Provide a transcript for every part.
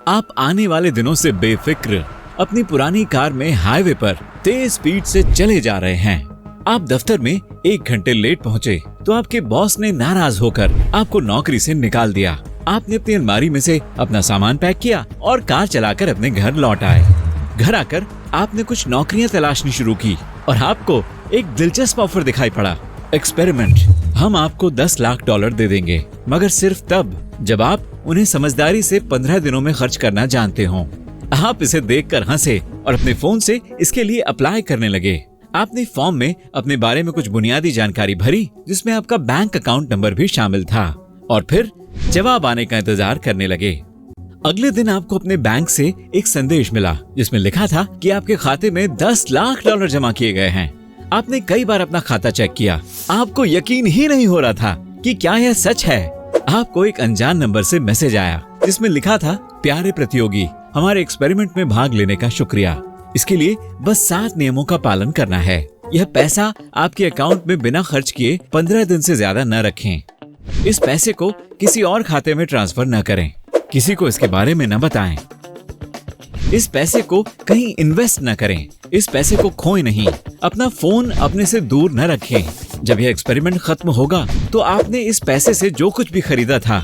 आप आने वाले दिनों से बेफिक्र अपनी पुरानी कार में हाईवे पर तेज स्पीड से चले जा रहे हैं। आप दफ्तर में 1 घंटे लेट पहुंचे तो आपके बॉस ने नाराज होकर आपको नौकरी से निकाल दिया। आपने अपनी अलमारी में से अपना सामान पैक किया और कार चलाकर अपने घर लौट आए। घर आकर आपने कुछ नौकरियां तलाशनी शुरू की और आपको एक दिलचस्प ऑफर दिखाई पड़ा। एक्सपेरिमेंट, हम आपको $10 लाख दे देंगे, मगर सिर्फ तब जब आप उन्हें समझदारी से 15 दिनों में खर्च करना जानते हो। आप इसे देखकर हंसे और अपने फोन से इसके लिए अप्लाई करने लगे। आपने फॉर्म में अपने बारे में कुछ बुनियादी जानकारी भरी, जिसमें आपका बैंक अकाउंट नंबर भी शामिल था, और फिर जवाब आने का इंतजार करने लगे। अगले दिन आपको अपने बैंक से एक संदेश मिला, जिसमें लिखा था कि आपके खाते में $10 लाख जमा किए गए हैं। आपने कई बार अपना खाता चेक किया। आपको यकीन ही नहीं हो रहा था कि क्या यह सच है। आपको एक अनजान नंबर से मैसेज आया, जिसमें लिखा था, प्यारे प्रतियोगी, हमारे एक्सपेरिमेंट में भाग लेने का शुक्रिया। इसके लिए बस 7 नियमों का पालन करना है। यह पैसा आपके अकाउंट में बिना खर्च किए 15 दिन से ज्यादा न रखें। इस पैसे को किसी और खाते में ट्रांसफर न करें। किसी को इसके बारे में न बताएं। इस पैसे को कहीं इन्वेस्ट न करें। इस पैसे को खोएं नहीं। अपना फोन अपने से दूर न रखें। जब यह एक्सपेरिमेंट खत्म होगा तो आपने इस पैसे से जो कुछ भी खरीदा था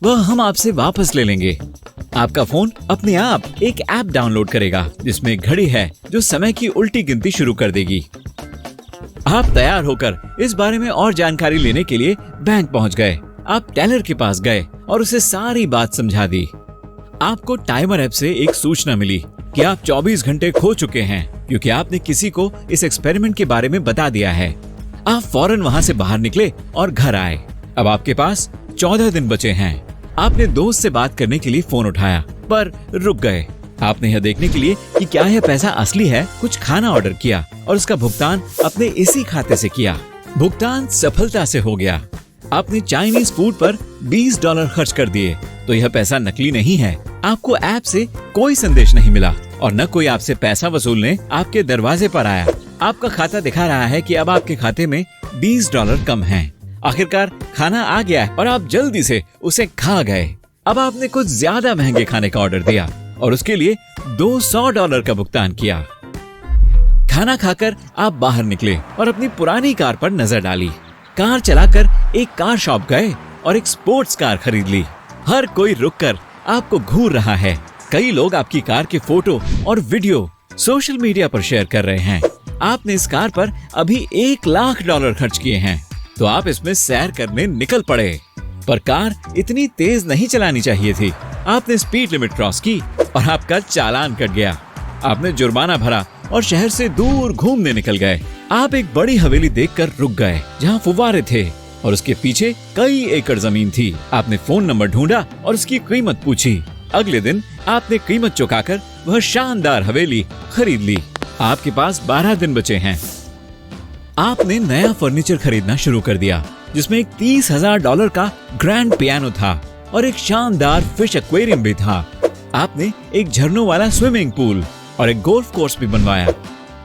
वह हम आपसे वापस ले लेंगे। आपका फोन अपने आप एक ऐप डाउनलोड करेगा, जिसमें एक घड़ी है जो समय की उल्टी गिनती शुरू कर देगी। आप तैयार होकर इस बारे में और जानकारी लेने के लिए बैंक पहुंच गए। आप टेलर के पास गए और उसे सारी बात समझा दी। आपको टाइमर ऐप से एक सूचना मिली कि आप 24 घंटे खो चुके हैं, क्योंकि आपने किसी को इस एक्सपेरिमेंट के बारे में बता दिया है। आप फौरन वहां से बाहर निकले और घर आए। अब आपके पास 14 दिन बचे हैं। आपने दोस्त से बात करने के लिए फोन उठाया, पर रुक गए। आपने यह देखने के लिए कि क्या यह पैसा असली है, कुछ खाना ऑर्डर किया और उसका भुगतान अपने इसी खाते से किया। भुगतान सफलता से हो गया। आपने चाइनीज फूड पर $20 खर्च कर दिए, तो यह पैसा नकली नहीं है। आपको ऐप से कोई संदेश नहीं मिला और न कोई आपसे पैसा वसूलने आपके दरवाजे पर आया। आपका खाता दिखा रहा है कि अब आपके खाते में $20 कम हैं। आखिरकार खाना आ गया है और आप जल्दी से उसे खा गए। अब आपने कुछ ज्यादा महंगे खाने का ऑर्डर दिया और उसके लिए $200 का भुगतान किया। खाना खाकर आप बाहर निकले और अपनी पुरानी कार पर नजर डाली। कार चलाकर एक कार शॉप गए और एक स्पोर्ट्स कार खरीद ली। हर कोई रुककर आपको घूर रहा है। कई लोग आपकी कार के फोटो और वीडियो सोशल मीडिया पर शेयर कर रहे हैं। आपने इस कार पर अभी $1 लाख खर्च किए हैं, तो आप इसमें सैर करने निकल पड़े। पर कार इतनी तेज नहीं चलानी चाहिए थी। आपने स्पीड लिमिट क्रॉस की और आपका चालान कट गया। आपने जुर्माना भरा और शहर से दूर घूमने निकल गए। आप एक बड़ी हवेली देखकर रुक गए, जहाँ फुव्वारे थे और उसके पीछे कई एकड़ जमीन थी। आपने फोन नंबर ढूंढा और उसकी कीमत पूछी। अगले दिन आपने कीमत चुकाकर वह शानदार हवेली खरीद ली। आपके पास 12 दिन बचे हैं। आपने नया फर्नीचर खरीदना शुरू कर दिया, जिसमें एक $30,000 का ग्रैंड पियानो था और एक शानदार फिश एक्वेरियम भी था। आपने एक झरनों वाला स्विमिंग पूल और एक गोल्फ कोर्स भी बनवाया।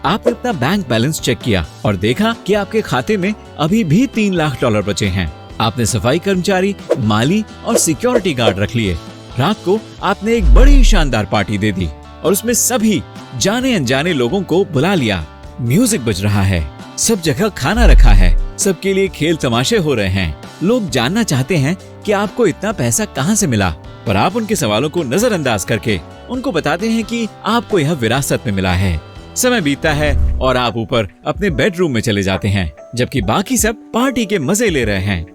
आपने अपना बैंक बैलेंस चेक किया और देखा कि आपके खाते में अभी भी $3 लाख बचे हैं। आपने सफाई कर्मचारी, माली और सिक्योरिटी गार्ड रख लिए। रात को आपने एक बड़ी शानदार पार्टी दे दी और उसमें सभी जाने अनजाने लोगों को बुला लिया। म्यूजिक बज रहा है, सब जगह खाना रखा है, सबके लिए खेल तमाशे हो रहे हैं। लोग जानना चाहते हैं कि आपको इतना पैसा कहां से मिला, पर आप उनके सवालों को नजरअंदाज करके उनको बताते हैं कि आपको यह विरासत में मिला है। समय बीतता है और आप ऊपर अपने बेडरूम में चले जाते हैं, जबकि बाकी सब पार्टी के मजे ले रहे हैं।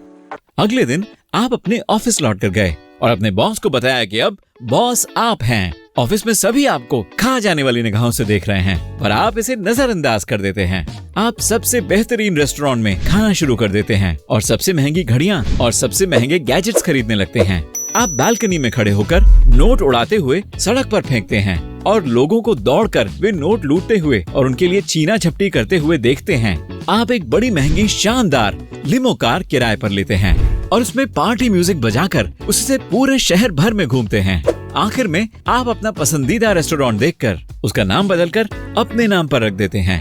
अगले दिन आप अपने ऑफिस लौट कर गए और अपने बॉस को बताया कि अब बॉस आप हैं। ऑफिस में सभी आपको खा जाने वाली निगाहों से देख रहे हैं, पर आप इसे नजरअंदाज कर देते हैं। आप सबसे बेहतरीन रेस्टोरेंट में खाना शुरू कर देते हैं और सबसे महंगी घड़ियां और सबसे महंगे गैजेट्स खरीदने लगते हैं। आप बालकनी में खड़े होकर नोट उड़ाते हुए सड़क पर फेंकते हैं और लोगों को दौड़कर वे नोट लूटते हुए और उनके लिए चीना झपटी करते हुए देखते हैं। आप एक बड़ी महंगी शानदार लिमो कार किराए पर लेते हैं और उसमें पार्टी म्यूजिक बजाकर उससे पूरे शहर भर में घूमते हैं। आखिर में आप अपना पसंदीदा रेस्टोरेंट देखकर उसका नाम बदलकर अपने नाम पर रख देते हैं।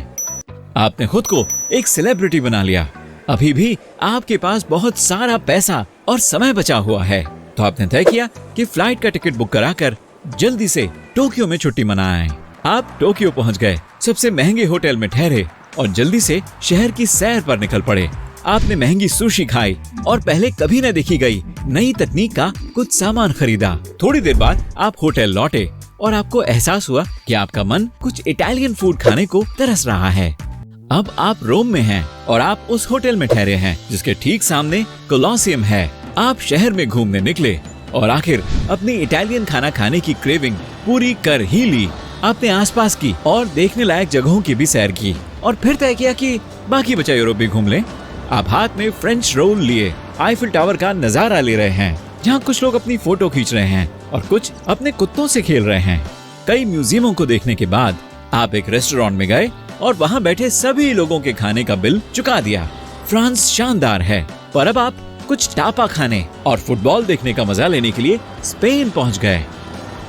आपने खुद को एक सेलिब्रिटी बना लिया। अभी भी आपके पास बहुत सारा पैसा और समय बचा हुआ है, तो आपने तय किया कि फ्लाइट का टिकट बुक कराकर जल्दी से टोक्यो में छुट्टी मनाएं। आप टोक्यो पहुंच गए, सबसे महंगे होटल में ठहरे और जल्दी से शहर की सैर पर निकल पड़े। आपने महंगी सुशी खाई और पहले कभी न देखी गई नई तकनीक का कुछ सामान खरीदा। थोड़ी देर बाद आप होटल लौटे और आपको एहसास हुआ कि आपका मन कुछ इटालियन फूड खाने को तरस रहा है। अब आप रोम में हैं और आप उस होटल में ठहरे हैं जिसके ठीक सामने कोलोसियम है। आप शहर में घूमने निकले और आखिर अपनी इटालियन खाना खाने की क्रेविंग पूरी कर ही ली। आपने आसपास की और देखने लायक जगहों की भी सैर की और फिर तय किया कि बाकी बचा यूरोप भी घूम लें। आप हाथ में फ्रेंच रोल लिए आईफिल टावर का नजारा ले रहे हैं, जहाँ कुछ लोग अपनी फोटो खींच रहे हैं और कुछ अपने कुत्तों से खेल रहे हैं। कई म्यूजियमों को देखने के बाद आप एक रेस्टोरेंट में गए और वहाँ बैठे सभी लोगों के खाने का बिल चुका दिया। फ्रांस शानदार है, पर अब आप कुछ टापा खाने और फुटबॉल देखने का मजा लेने के लिए स्पेन पहुँच गए।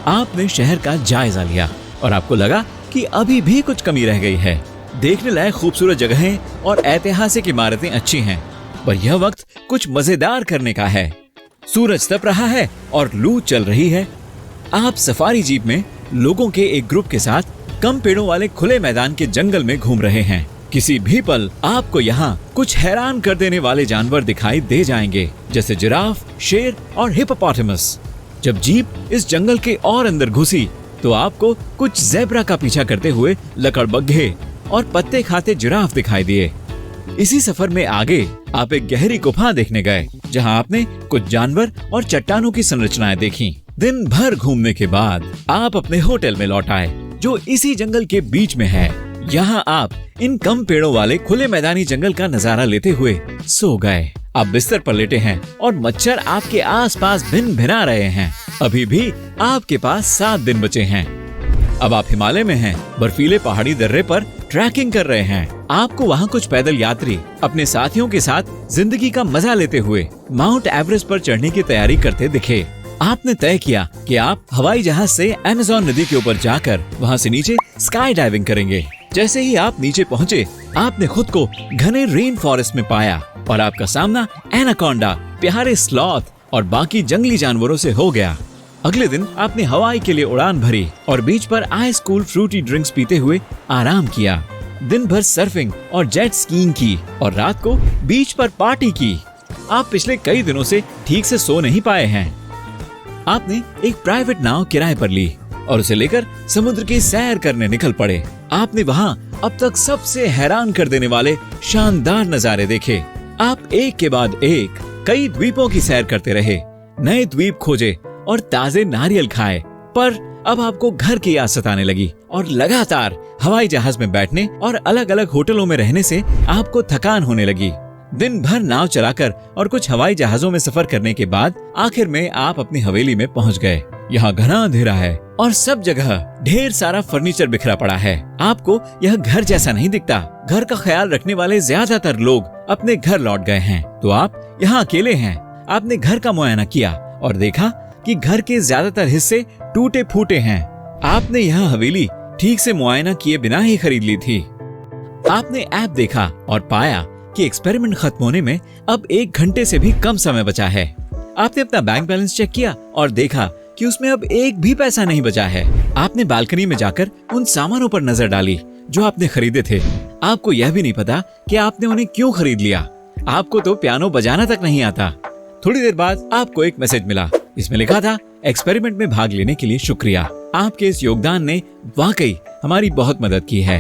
आपने शहर का जायजा लिया और आपको लगा कि अभी भी कुछ कमी रह गई है। देखने लायक खूबसूरत जगहें और ऐतिहासिक इमारतें अच्छी हैं, पर यह वक्त कुछ मजेदार करने का है। सूरज तप रहा है और लू चल रही है। आप सफारी जीप में लोगों के एक ग्रुप के साथ कम पेड़ों वाले खुले मैदान के जंगल में घूम रहे हैं। किसी भी पल आपको यहाँ कुछ हैरान कर देने वाले जानवर दिखाई दे जाएंगे, जैसे जिराफ, शेर और हिप्पोपोटामस। जब जीप इस जंगल के और अंदर घुसी तो आपको कुछ ज़ेब्रा का पीछा करते हुए लकड़बग्घे और पत्ते खाते जिराफ दिखाई दिए। इसी सफर में आगे आप एक गहरी गुफा देखने गए, जहां आपने कुछ जानवर और चट्टानों की संरचनाएं देखी। दिन भर घूमने के बाद आप अपने होटल में लौट आए, जो इसी जंगल के बीच में है। यहाँ आप इन कम पेड़ों वाले खुले मैदानी जंगल का नजारा लेते हुए सो गए। आप बिस्तर पर लेटे हैं और मच्छर आपके आसपास भिन भिना रहे हैं। अभी भी आपके पास 7 दिन बचे हैं। अब आप हिमालय में हैं, बर्फीले पहाड़ी दर्रे पर ट्रैकिंग कर रहे हैं। आपको वहाँ कुछ पैदल यात्री अपने साथियों के साथ जिंदगी का मजा लेते हुए माउंट एवरेस्ट पर चढ़ने की तैयारी करते दिखे। आपने तय किया कि आप हवाई जहाज से अमेज़न नदी के ऊपर जाकर वहाँ से नीचे स्काई डाइविंग करेंगे। जैसे ही आप नीचे पहुँचे, आपने खुद को घने रेन फॉरेस्ट में पाया और आपका सामना एनाकोंडा, प्यारे स्लॉथ और बाकी जंगली जानवरों से हो गया। अगले दिन आपने हवाई के लिए उड़ान भरी और बीच पर आइस कूल फ्रूटी ड्रिंक्स पीते हुए आराम किया। दिन भर सर्फिंग और जेट स्कीइंग की और रात को बीच पर पार्टी की। आप पिछले कई दिनों से ठीक से सो नहीं पाए हैं। आपने एक प्राइवेट नाव किराए पर ली और उसे लेकर समुद्र की सैर करने निकल पड़े। आपने वहाँ अब तक सबसे हैरान कर देने वाले शानदार नजारे देखे। आप एक के बाद एक कई द्वीपों की सैर करते रहे, नए द्वीप खोजे और ताजे नारियल खाए। पर अब आपको घर की याद सताने लगी और लगातार हवाई जहाज में बैठने और अलग अलग होटलों में रहने से आपको थकान होने लगी। दिन भर नाव चलाकर और कुछ हवाई जहाजों में सफर करने के बाद आखिर में आप अपनी हवेली में पहुंच गए। यहाँ घना अंधेरा है और सब जगह ढेर सारा फर्नीचर बिखरा पड़ा है। आपको यह घर जैसा नहीं दिखता। घर का ख्याल रखने वाले ज्यादातर लोग अपने घर लौट गए हैं, तो आप यहाँ अकेले हैं। आपने घर का मुआयना किया और देखा कि घर के ज्यादातर हिस्से टूटे फूटे हैं। आपने यह हवेली ठीक से मुआयना किए बिना ही खरीद ली थी। आपने ऐप देखा और पाया कि एक्सपेरिमेंट खत्म होने में अब 1 घंटे से भी कम समय बचा है। आपने अपना बैंक बैलेंस चेक किया और देखा कि उसमें अब एक भी पैसा नहीं बचा है। आपने बालकनी में जाकर उन सामानों पर नजर डाली जो आपने खरीदे थे। आपको यह भी नहीं पता कि आपने उन्हें क्यों खरीद लिया। आपको तो पियानो बजाना तक नहीं आता। थोड़ी देर बाद आपको एक मैसेज मिला। इसमें लिखा था, एक्सपेरिमेंट में भाग लेने के लिए शुक्रिया। आपके इस योगदान ने वाकई हमारी बहुत मदद की है।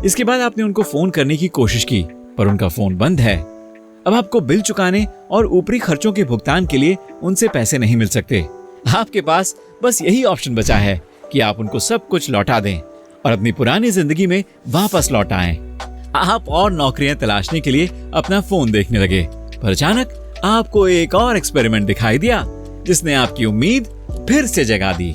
इसके बाद आपने उनको फोन करने की कोशिश की, पर उनका फोन बंद है। अब आपको बिल चुकाने और ऊपरी खर्चों के भुगतान के लिए उनसे पैसे नहीं मिल सकते। आपके पास बस यही ऑप्शन बचा है कि आप उनको सब कुछ लौटा दें और अपनी पुरानी जिंदगी में वापस लौट आएं। आप और नौकरियां तलाशने के लिए अपना फोन देखने लगे, पर अचानक आपको एक और एक्सपेरिमेंट दिखाई दिया जिसने आपकी उम्मीद फिर से जगा दी।